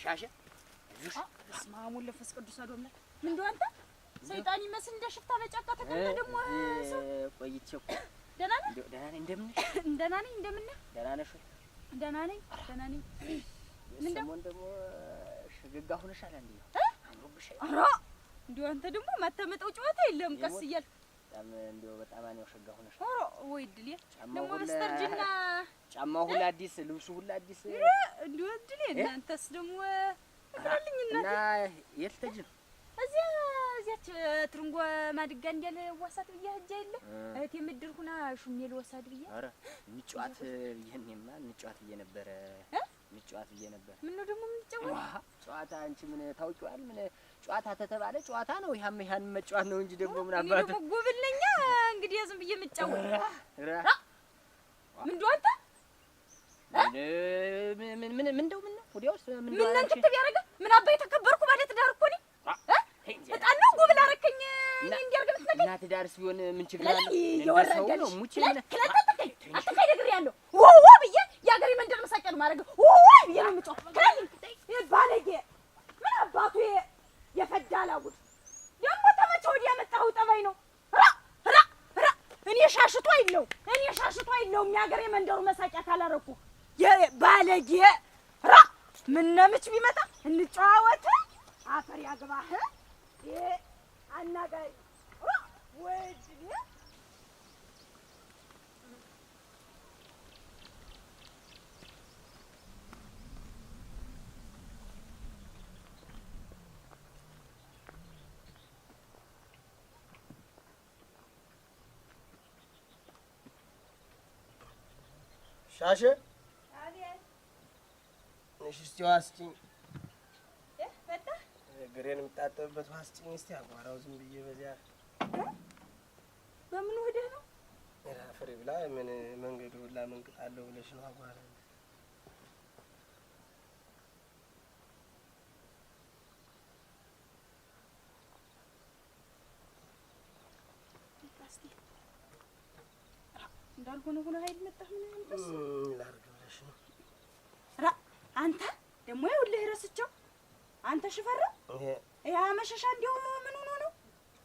ሻሸ እስማሙ ለፈስ ቅዱስ አዶምና ምን እንደው አንተ ሰይጣን ይመስል እንደ ሽፍታ በጫካ ተቀምጠ ደግሞ ሰው ቆይቼ እኮ ደህና ነኝ እንደምን ደህና ነኝ እንደምን ደህና ነሽ ደህና ነኝ ምን ደግሞ ሽግጋ ሆነሻል እንዴ አምሮብሽ አራ እንደው አንተ ደግሞ ማተመጠው ጨዋታ የለም ቀስ እያል በጣም እንደው በጣም አኔው ሽግጋ ሆነሽ አራ ወይ ድል ደግሞ በስተርጅና ጫማው ሁሉ አዲስ ልብሱ ሁሉ አዲስ እንደው ድል እናንተስ ደግሞ አጥራልኝና እና የት ተጅን እዚያች ትርንጎ ማድጋ እንዲያለ ዋሳት ብያ ሄጄ የለ እህቴ ምድር ሁና ሹሜል ወሳድ ብያ አረ ንጫዋት ይሄንማ ንጫዋት እየነበረ ንጫዋት እየነበረ ምን ነው ደግሞ ምንጫወት ጨዋታ አንቺ ምን ታውቂዋል ምን ጨዋታ ተተባለ ጨዋታ ነው ይሄን መጫወት ነው እንጂ ደግሞ ምን አባቱ ደግሞ ጎብልኛ እንግዲህ ዝም ብዬ ምጫወት ምን ዶንታ ምን እንደው ምን ነው ወዲያውስ ምን ምን አንተ ተቢያረጋ ምን አባይ ተከበርኩ ማለት ዳር እኮ ነኝ እጣን ነው ጎብል አረከኝ እኔ እንዲያርገም ትነከኝ እናት ዳርስ ቢሆን ምን ችግር አለ ነው ሙቼ ምን አትከይ ነገር ያለው ወው ብዬ ያገሪ መንደር መሳቂያ ነው ማረግ ወው ብዬ ነው ምጫው ባለጌ ምን አባቱ የፈዳላጉት ደግሞ ተመቸ ወዲያ መጣው ጠባይ ነው ራ እኔ ሻሽቶ አይለው የሚያገሪ መንደሩ መሳቂያ ካላረኩ ባለጌ ራ ምን ነምች ቢመጣ እንጫወት አፈር ያግባህ አናጋይ ወይድ ሻሸ እሺ እስቲ በጣ ግሬን የምታጠብበት ውሃ ስጪኝ እስቲ አጓራው ዝም ብዬ በዚያ በምን ወደህ ነው ፍሬ ብላ ምን መንገዱ ሁላ መንቅጣለሁ ብለሽ ነው አጓራ እንዳልሆነ ሆነ ኃይል መጣህ ምን እንተስ ላርግ ብለሽ ነው አንተ ደግሞ ይኸውልህ ረስቸው አንተ ሽፈራ ያ መሸሻ እንዲያው ምን ሆኖ ነው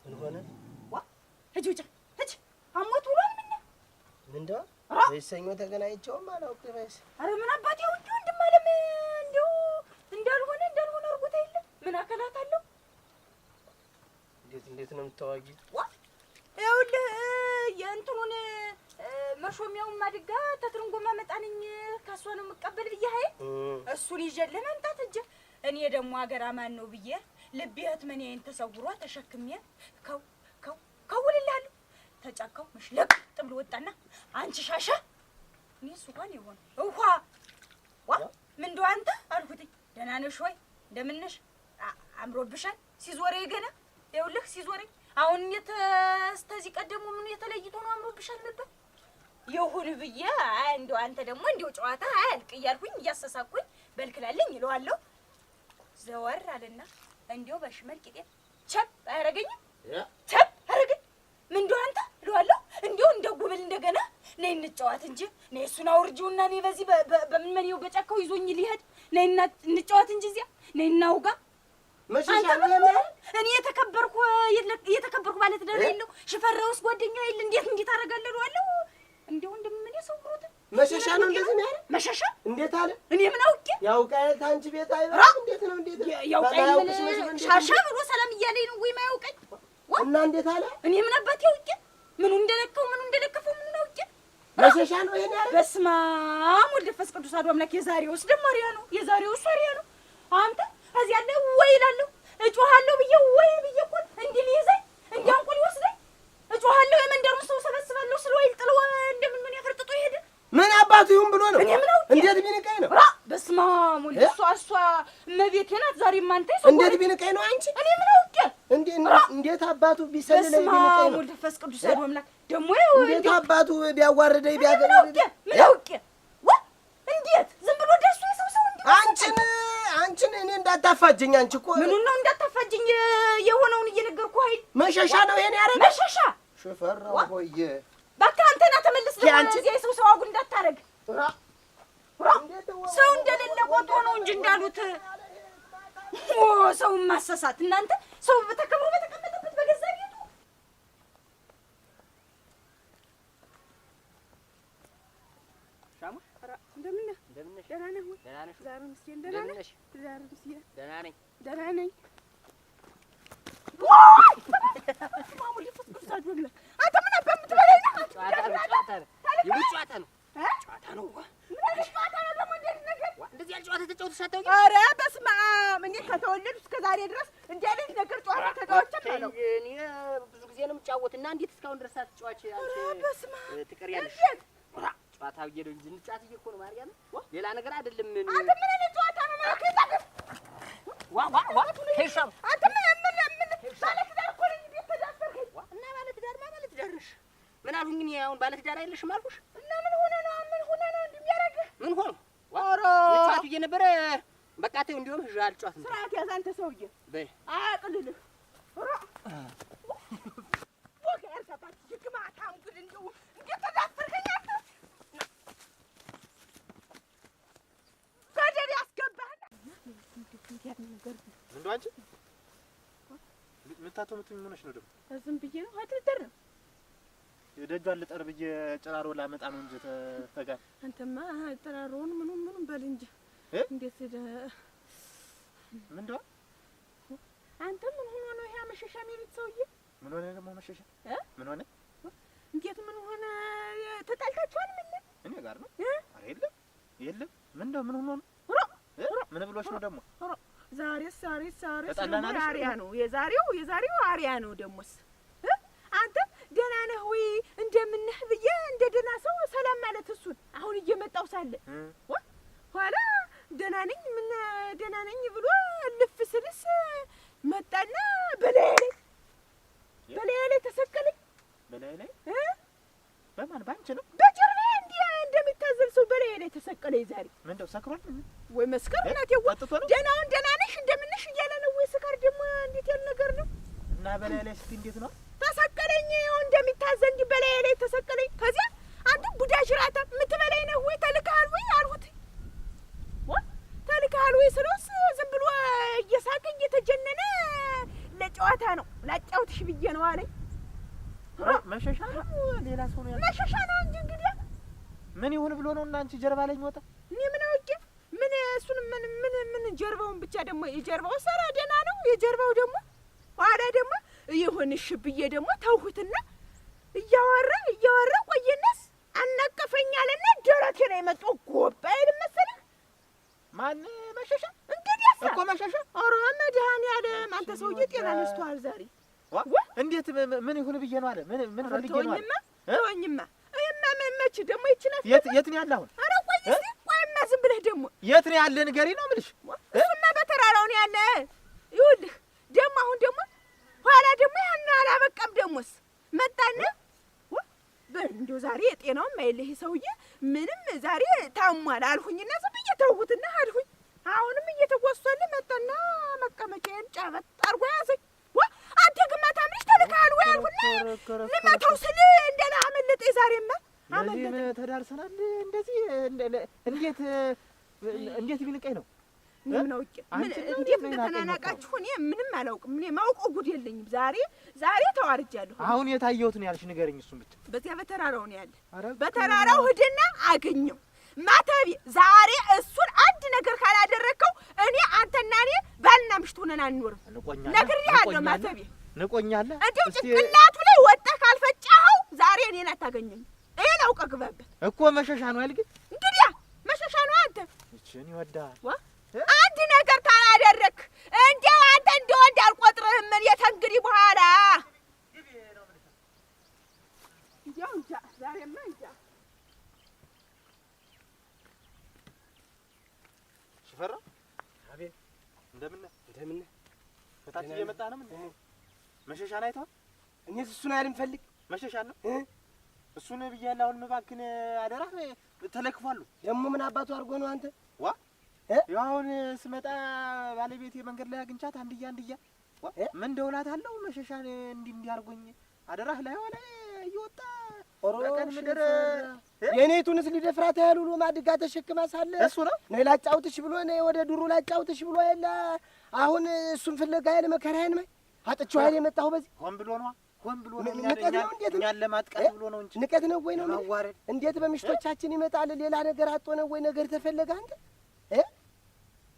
ምን ሆነ ዋ ሂጂ አሞት ብሏል ምንድነው ወይሰኞ ተገናኝቼውም አላውቅም አረ ምን አባቴ ወንድም አለም እንዲያው እንዳልሆነ አርጎታ የለ ምን አከላት አለው እንዴት ነው የምታዋጊ ዋ ይኸውልህ የእንትኑን መሾሚያውን ማድጋ ተትርንጎ ማመጣንኝ ካሷ ነው መቀበል ብዬ አይ እሱን ይዤልህ መምጣት እጄ እኔ ደግሞ አገር አማን ነው ብዬ ልቤት መኔን ተሰውሯ ተሸክሜ ከውልልሃለሁ ተጫካው መሽለቅ ጥብሎ ወጣና አንቺ ሻሻ እኔ ሱቋን ይሆን ውሃ ዋ ምን እንደው አንተ አልኩት ደህና ነሽ ወይ እንደምን ነሽ አምሮብሻል ሲዞረኝ ገና ይኸውልህ ሲዞረኝ አሁን የተስተዚህ ቀደሙ ምን የተለይቶ ነው አምሮብሻል ነበር ይሁን ብዬ እንደው አንተ ደግሞ እንደው ጨዋታ አያልቅ እያልኩኝ እያሰሳኩኝ በልክላለኝ ይለዋለሁ ዘወር አለና እንደው በሽመል ቂጤ ቸፕ አያረገኝም ቸፕ አረገኝ ምን እንደው አንተ ይለዋለሁ እንደው እንደ ጉብል እንደገና ነይ እንጫወት እንጂ ነይ እሱን አውርጂውና ነይ በዚህ በምን መኔው በጫካው ይዞኝ ሊሄድ ነይና እንጫወት እንጂ እዚያ ነይ እናውጋ እኔ የተከበርኩ ማለት ደረይለው ሽፈራውስ ጓደኛ ይል እንዴት አረጋለሁ ይለዋለሁ እንደው እንደምን ያሰውሩት መሸሻ ነው እንደዚህ ነው አይደል መሸሻ እንዴት አለ እኔ ምን አውቄ ያውቃል ታንቺ ቤት አይበራ እንዴት ነው ያውቃል ሻሻ ብሎ ሰላም እያለኝ ነው ወይ ማያውቀኝ እና እንዴት አለ እኔ ምን አባቴ አውቄ ምኑ እንደለከፈው ምን አውቄ መሸሻ ነው ይሄን ያለ በስመ አብ ወልድ መንፈስ ቅዱስ አሐዱ አምላክ የዛሬውስ ደግሞ አሪያ ነው አንተ እዚህ ያለ ወይ እላለሁ እጮሃለሁ ብዬ ወይ ብዬ እኮ እንዲህ ሊይዘኝ እንዲያንቁ ሊወስደኝ እጮሃለሁ የመንደሩን ሰው ሰበስባለሁ ስለወይ ጥሎ እንደምን ያፈርጥጦ ይሄድ ምን አባቱ ይሁን ብሎ ነው እንዴት ቢንቀኝ ነው በስመ አብ ወልድ እሷ እመቤቴ ናት ዛሬም አንተ ይሰው እንዴት ቢንቀኝ ነው አንቺ እኔ ምን አውቄ እንዴት አባቱ ቢሰልለኝ ቢንቀኝ ነው በስመ አብ ወልድ መንፈስ ቅዱስ አሐዱ አምላክ ደግሞ እንዴት አባቱ ቢያዋርደኝ ቢያገር ምን አውቄ እንዴት ዝም ብሎ ደሱ ሰው አንቺን እኔ እንዳታፋጅኝ አንቺ እኮ ምኑን ነው እንዳታፋጅኝ የሆነውን እየነገርኩህ አይደል መሸሻ ነው ይሄን ያረጋ መሸሻ ሽፈራው ሆየ በቃ አንተና ተመልስ ለዚህ ሰው አጉ እንዳታረግ ሰው እንደሌለ ቆጦ ነው እንጂ እንዳሉት ሰው ማሰሳት እናንተ ሰው በተከብሮ በተቀመጠበት በገዛ ቤቱ ሻሙሽ እንደምን ነህ? ደህና ነህ ወይ? ደህና ነሽ? ዛሬ ምስኪን ደህና ነሽ? ዛሬ ምስኪን ደህና ነኝ። ደህና ነኝ። ማሙል ይፈስኩት አዱላ አንተ ምን አባ የምትበለኝ ነው? ጨዋታ ነው ጨዋታ ነው። የውጭ ጨዋታ ነው። ጨዋታ ነው። ምን አይነት ጨዋታ ነው ደግሞ እንደዚህ ነገር? እንደዚህ ያለ ጨዋታ ተጫውተሽ አታውቂም? ኧረ በስመ አብ እኔ ከተወለድኩ እስከ ዛሬ ድረስ እንዲህ አይነት ነገር ጨዋታ ተጫውቼም አለው። እኔ ብዙ ጊዜ ነው የምጫወት እና እንዴት እስካሁን ድረስ አትጫዋች አንቺ በስመ አብ ትቀሪያለሽ? ጨዋታ ብዬሽ ነው እንጂ እንጫወት ብዬሽ እኮ ነው ማርያም፣ ሌላ ነገር አይደለም። አንተ ምን አይነት ጨዋታ ነው ማለት ነው? ሄሻም አንተ ምን ባለትዳር እኮ ነኝ ቤት ተዳፈርከኝ እና ባለትዳር ባለትዳር ነሽ። ምን አልሁኝ እኔ አሁን ባለትዳር አይደለሽም አልኩሽ። እና ምን ሆነ ነው እንዲህ የሚያደርግህ? ምን ሆነ? ኧረ ልጫወት ብዬሽ ነበረ። በቃ ተይው እንዲያውም ህዣ አልጫወትም። ስርዓት ያዝ አንተ ሰውዬ በይ አያቅልልህ። ኧረ ወገ ያርሳባት ግማታም ግን እንደው እንዴት ተዳፈርከኝ አንተ? ገደል ያስገባህ እንደው አንቺ ምታቶ ምትኝ ሆነሽ ነው ደግሞ? ዝም ብዬ ነው አትልጠር ነው ደጇን ልጠር ብዬ ጭራሮ ላመጣ ነው እንጂ ተጋር አንተማ ጠራሮውን ምኑን በል እንጂ እንዴት ምንድነው? አንተ ምን ሆኖ ነው ይሄ መሸሻ የሚሉት ሰውዬ? ምን ሆነ ደግሞ መሸሻ? ምን ሆነ? እንዴት ምን ሆነ? ተጣልታችኋል? ምን እኔ ጋር ነው? ኧረ የለም ምንድነው? ምን ሆኖ ነው? ምን ብሎሽ ነው ደግሞ? ዛሬስ ተጣላናለሽ? አሪያ ነው የዛሬው አሪያ ነው ደሞስ። አንተ ደህና ነህ ወይ እንደምነህ ብዬ እንደ ደህና ሰው ሰላም ማለት እሱን አሁን እየመጣው ሳለ ኋላ ደህና ነኝ ብሎ ልፍ ስልስ መጣና በላይ ተሰቀለኝ። በላይ ላይ በማን ባንቺ ነው? በጀርባዬ እንዲህ እንደሚታዘል ሰው በላይ ላይ ተሰቀለኝ። ዛሬ ምንድነው ሰክሯል? ወይ መስከር እናት ይወጣ ደህና ነሽ እንደምነሽ እያለ ነው ወይ ስካር ደግሞ እንዴት ያለ ነገር ነው? እና በላይ ላይ እስቲ እንዴት ነው ተሰቀለኝ? እንደሚታዘል እንዲህ በላይ ላይ ተሰቀለኝ። ከዚያ አንተ ቡዳ ሽራታ የምትበላኝ ነው ወይ ተልካል ወይ አልሁት። ተልካል ወይ ስለውስ ዝም ብሎ እየሳቀ እየተጀነነ ለጨዋታ ነው ላጫውትሽ ብዬ ነው አለኝ። መሸሻ ነው ሌላ ሰው ነው ያለው? መሸሻ ነው እንጂ እንግዲህ ምን ይሁን ብሎ ነው እና አንቺ ጀርባ ላይ ወጣ? እኔ ምን አውቄ ምን እሱን ምን ጀርባውን ብቻ ደግሞ የጀርባው ሰራ ደህና ነው። የጀርባው ደግሞ ኋላ ደግሞ ይሁንሽ ብዬ ደግሞ ተውሁትና እያወራ ቆየነስ አናቀፈኛልና ደረቴ ላይ መጥቶ ጎባ አይደል መሰለህ? ማን መሸሻ? እንግዲህ እኮ መሸሻ። ኧረ መድኃኒዓለም አንተ ሰውዬ ጤና ነስቶሃል ዛሬ። እንዴት ምን ይሁን ብዬ ነው አለ? ምን ፈልጌ ነው አለ? ተወኝማ እማ መች ደግሞ ይችላል። የት ነው ያለ አሁን? ኧረ ቆይማ ዝም ብለህ ደግሞ የት ነው ያለ ንገሪ ነው የምልሽ። እሱማ በተራራው ነው ያለ። ይኸውልህ ደግሞ አሁን ደግሞ ኋላ ደግሞ ያን አላበቃም ደሞስ መጣና እንደው ዛሬ የጤናውም አይልህ ሰውዬ ምንም ዛሬ ታሟል አልሁኝና ዝም ብዬ ተውሁትና አልሁኝ። አሁንም እየተወሰለ መጣና መቀመጫዬን ጫበት አርጎ ያዘኝ። አንተ ግማታ ምንሽ ተልካል ወይ አልሁና ልመታው ስል እንደና አመለጠኝ። ዛሬማ አመለጠኝ። ተዳርሰናል እንደዚህ እንዴት ቢንቀኝ ነው? ምን አውቄ ምን እንዴት እንደተናናቃችሁ እኔ ምንም አላውቅም። እኔ ማውቀው ጉድ የለኝም። ዛሬ ተዋርጃለሁ። አሁን የታየሁት ነው ያልሽ ንገረኝ። እሱን ብቻ በዚያ በተራራው ነው ያለ። በተራራው ሂድና አገኘው ማተቤ። ዛሬ እሱን አንድ ነገር ካላደረግከው እኔ አንተና እኔ ባልና ምሽት ሆነን አንኖርም። ነግሬሃለሁ። ማተቤ ንቆኛለ። እንዲሁ ጭንቅላቱ ላይ ወጣህ ካልፈጫኸው ዛሬ እኔን አታገኘኝም። ይሄን አውቀህ ግባበት እኮ መሸሻ ነው ያልክ። እንግዲያ መሸሻ ነው አንተ እቺን ይወዳል። አንድ ነገር ካላደረክ እንዲያው አንተ እንደወንድ አልቆጥርህም። ምን የተንግዲህ በኋላ እንዲያው እንጃ ዛሬማ እንጃ። ሽፈራ አቤት። እንደምን ከታች እየመጣ ነው? ምን መሸሻን አይተኸው? እኔስ እሱን አልፈልግ መሸሻን ነው እሱን ብያለሁ። አሁን እባክህን አደራህ ተለክፏሉ። ደግሞ ምን አባቱ አድርጎ ነው አንተ? ያው አሁን ስመጣ ባለቤቴ መንገድ ላይ አግኝቻት አንድያ ምን ደውላት አለው መሸሻን እንዲህ አድርጎኝ አደራህ ላይ ሆነ እየወጣ በቀን ምድር የኔቱንስ ሊደፍራት ያህል ብሎ ማድጋ ተሸክማ ሳለ እሱ ነው ነይ ላጫውትሽ ብሎ ነይ ወደ ዱሩ ላጫውትሽ ብሎ የለ አሁን እሱን ፍለጋ ያለ መከራዬን ማይ አጥቼው ኃይል የመጣሁ በዚህ ሆን ብሎ ነው ንቀት ነው እንዴት እኛን ለማጥቃት ብሎ ነው እንጂ ንቀት ነው ወይ ነው ማዋረድ እንዴት በምሽቶቻችን ይመጣል ሌላ ነገር አጥቶ ነው ወይ ነገር ተፈለገ አንተ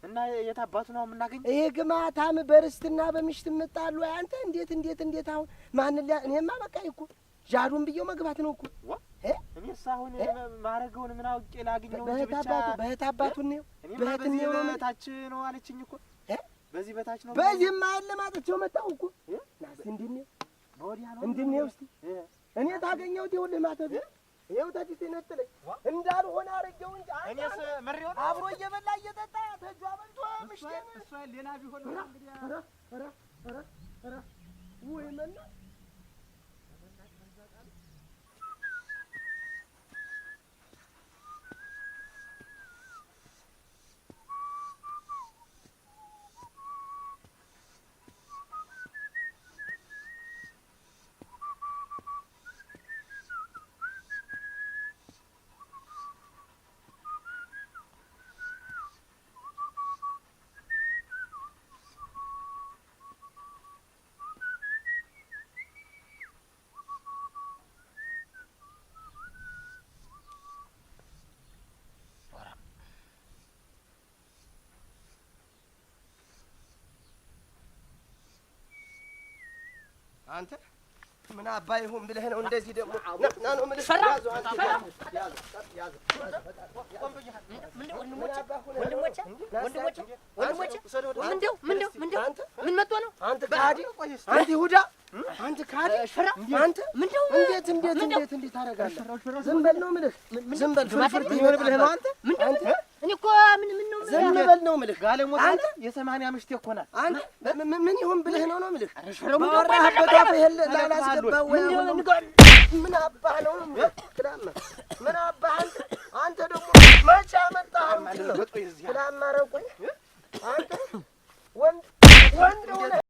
እና የታባቱ ነው የምናገኝ ይሄ ግማታም በርስትና በምሽት መጣሉ አንተ እንዴት አሁን ማን እኔማ በቃ እኮ ጃዱን ብየው መግባት ነው እኮ እኔስ አሁን ማረገውን ምን አውቄ ላግኝ ነው እንጂ ብቻ በህታባቱን ነው በህትን ነው በታች ነው አለችኝ እኮ በዚህ በታች ነው በዚህማ ያለ ማጥቼው መጣሁ እኮ ናስ እንድነው ወዲያ ነው እንድነው እስቲ እኔ ታገኘሁት ይኸውልህ ማተብ ይኸው ታዲስ ነጥለኝ እንዳልሆነ አረጋው እንጂ እኔስ መሪው አብሮ እየበላ እየጠጣ ተጇ በልቶ ምሽቴን እሷ ሌላ ቢሆን እንግዲህ ኧረ ወይ መና አንተ ምን አባ ይሁን ብለህ ነው እንደዚህ ደግሞ ና ነው ምን ያዙ ያዙ ምን መጥቶ ነው አንተ ካዲ አንተ ይሁዳ አንተ ካዲ አንተ እንዴት ታደርጋለህ ዝም በል ነው የምልህ ዝም በል ፍርፍር ይሆን ብለህ ነው አንተ እኔ እኮ ምን ነው ዝም በል ነው የምልህ ጋለሞታ አንተ የ80 ምሽት ይኮናል አንተ ምን ይሁን ብለህ ነው የምልህ ባወራህበት አፍ ይሄን ላላስገባው ወይ ምን አባህ ነው ክላማ ምን አባህ አንተ ደግሞ መቼ አመጣህ ክላማ ረቆኝ አንተ ወንድ ሆነ